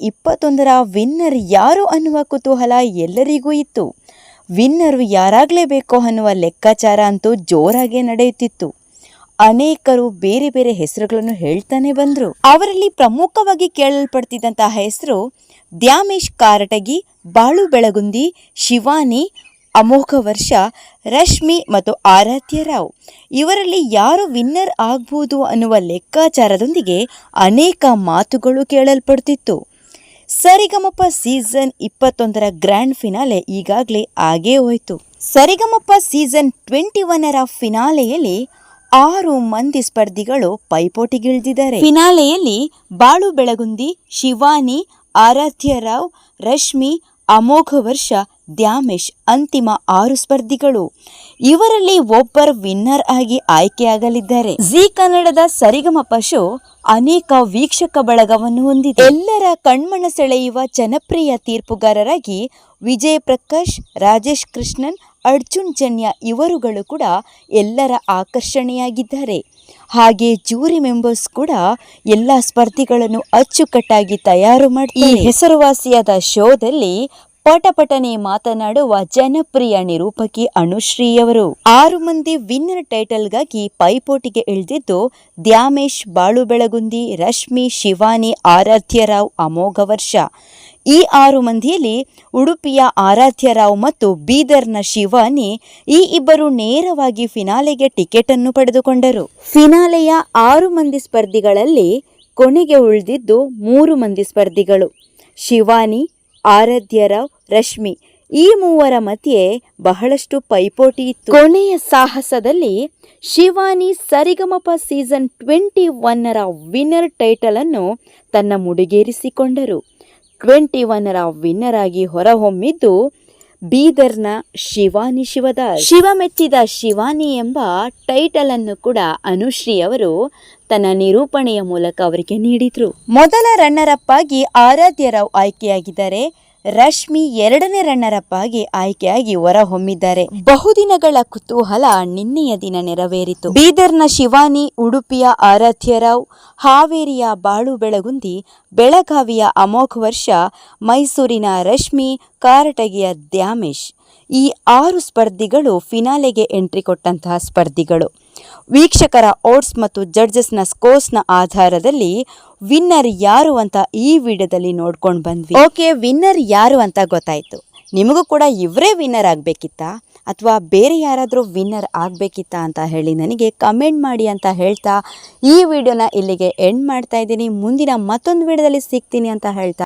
21ರ winner ಯಾರು ಅನ್ನುವ ಕುತೂಹಲ ಎಲ್ಲರಿಗೂ ಇತ್ತು. ವಿನ್ನರು ಯಾರಾಗಲೇಬೇಕೋ ಅನ್ನುವ ಲೆಕ್ಕಾಚಾರ ಅಂತೂ ಜೋರಾಗಿ ನಡೆಯುತ್ತಿತ್ತು. ಅನೇಕರು ಬೇರೆ ಬೇರೆ ಹೆಸರುಗಳನ್ನು ಹೇಳ್ತಾನೆ ಬಂದರು. ಅವರಲ್ಲಿ ಪ್ರಮುಖವಾಗಿ ಕೇಳಲ್ಪಡ್ತಿದ್ದಂತಹ ಹೆಸರು ದ್ಯಾಮೇಶ್ ಕಾರಟಗಿ, ಬಾಳು ಬೆಳಗುಂದಿ, ಶಿವಾನಿ, ಅಮೋಘ ವರ್ಷ, ರಶ್ಮಿ ಮತ್ತು ಆರಾಧ್ಯ ರಾವ್. ಇವರಲ್ಲಿ ಯಾರು ವಿನ್ನರ್ ಆಗ್ಬೋದು ಅನ್ನುವ ಲೆಕ್ಕಾಚಾರದೊಂದಿಗೆ ಅನೇಕ ಮಾತುಗಳು ಕೇಳಲ್ಪಡ್ತಿತ್ತು. ಸರಿಗಮಪ ಸೀಸನ್ 21ರ ಗ್ರ್ಯಾಂಡ್ ಫಿನಾಲೆ ಈಗಾಗಲೇ ಆಗೇ ಹೋಯಿತು. ಸರಿಗಮಪ ಸೀಸನ್ 21ರ ಫಿನಾಲೆಯಲ್ಲಿ 6 ಮಂದಿ ಸ್ಪರ್ಧಿಗಳು ಪೈಪೋಟಿಗಿಳಿದಿದ್ದಾರೆ. ಫಿನಾಲೆಯಲ್ಲಿ ಬಾಳು ಬೆಳಗುಂದಿ, ಶಿವಾನಿ, ಆರಾಧ್ಯ ರಾವ್, ರಶ್ಮಿ, ಅಮೋಘ ವರ್ಷ, ದ್ಯಾಮೇಶ್ ಅಂತಿಮ 6 ಸ್ಪರ್ಧಿಗಳು. ಇವರಲ್ಲಿ ಒಬ್ಬರು ವಿನ್ನರ್ ಆಗಿ ಆಯ್ಕೆಯಾಗಲಿದ್ದಾರೆ. ಜಿ ಕನ್ನಡದ ಸರಿಗಮಪ ಶೋ ಅನೇಕ ವೀಕ್ಷಕ ಬಳಗವನ್ನು ಹೊಂದಿದೆ. ಎಲ್ಲರ ಕಣ್ಮನ ಸೆಳೆಯುವ ಜನಪ್ರಿಯ ತೀರ್ಪುಗಾರರಾಗಿ ವಿಜಯ್ ಪ್ರಕಾಶ್, ರಾಜೇಶ್ ಕೃಷ್ಣನ್, ಅರ್ಜುನ್ ಜನ್ಯ ಇವರುಗಳು ಕೂಡ ಎಲ್ಲರ ಆಕರ್ಷಣೆಯಾಗಿದ್ದಾರೆ. ಹಾಗೆ ಜೂರಿ ಮೆಂಬರ್ಸ್ ಕೂಡ ಎಲ್ಲ ಸ್ಪರ್ಧಿಗಳನ್ನು ಅಚ್ಚುಕಟ್ಟಾಗಿ ತಯಾರು ಮಾಡ್ತಾರೆ. ಈ ಹೆಸರುವಾಸಿಯಾದ ಶೋದಲ್ಲಿ ಪಟಪಟನೆ ಮಾತನಾಡುವ ಜನಪ್ರಿಯ ನಿರೂಪಕಿ ಅನುಶ್ರೀಯವರು. 6 ಮಂದಿ ವಿನ್ನರ್ ಟೈಟಲ್ಗಾಗಿ ಪೈಪೋಟಿಗೆ ಇಳಿದಿದ್ದು ದ್ಯಾಮೇಶ್, ಬಾಳು ಬೆಳಗುಂದಿ, ರಶ್ಮಿ, ಶಿವಾನಿ, ಆರಾಧ್ಯ ರಾವ್, ಅಮೋಘ ವರ್ಷ. ಈ 6 ಮಂದಿಯಲ್ಲಿ ಉಡುಪಿಯ ಆರಾಧ್ಯ ರಾವ್ ಮತ್ತು ಬೀದರ್ನ ಶಿವಾನಿ ಈ ಇಬ್ಬರು ನೇರವಾಗಿ ಫಿನಾಲೆಗೆ ಟಿಕೆಟ್ ಅನ್ನು ಪಡೆದುಕೊಂಡರು. ಫಿನಾಲೆಯ 6 ಮಂದಿ ಸ್ಪರ್ಧಿಗಳಲ್ಲಿ ಕೊನೆಗೆ ಉಳಿದಿದ್ದು 3 ಮಂದಿ ಸ್ಪರ್ಧಿಗಳು, ಶಿವಾನಿ, ಆರಾಧ್ಯ ರಾವ್, ರಶ್ಮಿ. ಈ ಮೂವರ ಮಧ್ಯೆ ಬಹಳಷ್ಟು ಪೈಪೋಟಿ ಇತ್ತು. ಕೊನೆಯ ಸಾಹಸದಲ್ಲಿ ಶಿವಾನಿ ಸರಿಗಮಪ ಸೀಸನ್ 21ರ ವಿನ್ನರ್ ಟೈಟಲ್ ಅನ್ನು ತನ್ನ ಮುಡಿಗೇರಿಸಿಕೊಂಡರು. 21ರ ವಿನ್ನರ್ ಆಗಿ ಹೊರಹೊಮ್ಮಿದ್ದು ಬೀದರ್ನ ಶಿವಾನಿ ಶಿವದಾಸ್. ಶಿವ ಮೆಚ್ಚಿದ ಶಿವಾನಿ ಎಂಬ ಟೈಟಲ್ ಅನ್ನು ಕೂಡ ಅನುಶ್ರೀ ಅವರು ತನ್ನ ನಿರೂಪಣೆಯ ಮೂಲಕ ಅವರಿಗೆ ನೀಡಿದ್ರು. ಮೊದಲ ರನ್ನರ್ ಅಪ್ ಆಗಿ ಆರಾಧ್ಯ ರಾವ್ ಆಯ್ಕೆಯಾಗಿದ್ದಾರೆ. ರಶ್ಮಿ 2ನೇ ರನ್ನರ್ ಅಪ್ ಆಗಿ ಆಯ್ಕೆಯಾಗಿ ಹೊರಹೊಮ್ಮಿದ್ದಾರೆ. ಬಹುದಿನಗಳ ಕುತೂಹಲ ನಿನ್ನೆಯ ದಿನ ನೆರವೇರಿತು. ಬೀದರ್ನ ಶಿವಾನಿ, ಉಡುಪಿಯ ಆರಾಧ್ಯ ರಾವ್, ಹಾವೇರಿಯ ಬಾಳು ಬೆಳಗುಂದಿ, ಬೆಳಗಾವಿಯ ಅಮೋಘ ವರ್ಷ, ಮೈಸೂರಿನ ರಶ್ಮಿ, ಕಾರಟಗಿಯ ದ್ಯಾಮೇಶ್. ಈ 6 ಸ್ಪರ್ಧಿಗಳು ಫಿನಾಲೆಗೆ ಎಂಟ್ರಿ ಕೊಟ್ಟಂತಹ ಸ್ಪರ್ಧಿಗಳು. ವೀಕ್ಷಕರ ಓಟ್ಸ್ ಮತ್ತು ಜಡ್ಜಸ್ನ ಸ್ಕೋರ್ಸ್ನ ಆಧಾರದಲ್ಲಿ ವಿನ್ನರ್ ಯಾರು ಅಂತ ಈ ವಿಡಿಯೋದಲ್ಲಿ ನೋಡ್ಕೊಂಡು ಬಂದ್ವಿ. ಓಕೆ, ವಿನ್ನರ್ ಯಾರು ಅಂತ ಗೊತ್ತಾಯ್ತು. ನಿಮಗೂ ಕೂಡ ಇವರೇ ವಿನ್ನರ್ ಆಗಬೇಕಿತ್ತಾ ಅಥವಾ ಬೇರೆ ಯಾರಾದರೂ ವಿನ್ನರ್ ಆಗಬೇಕಿತ್ತಾ ಅಂತ ಹೇಳಿ ನನಗೆ ಕಮೆಂಟ್ ಮಾಡಿ ಅಂತ ಹೇಳ್ತಾ ಈ ವಿಡಿಯೋನ ಇಲ್ಲಿಗೆ ಎಂಡ್ ಮಾಡ್ತಾ ಇದ್ದೀನಿ. ಮುಂದಿನ ಮತ್ತೊಂದು ವಿಡಿಯೋದಲ್ಲಿ ಸಿಗ್ತೀನಿ ಅಂತ ಹೇಳ್ತಾ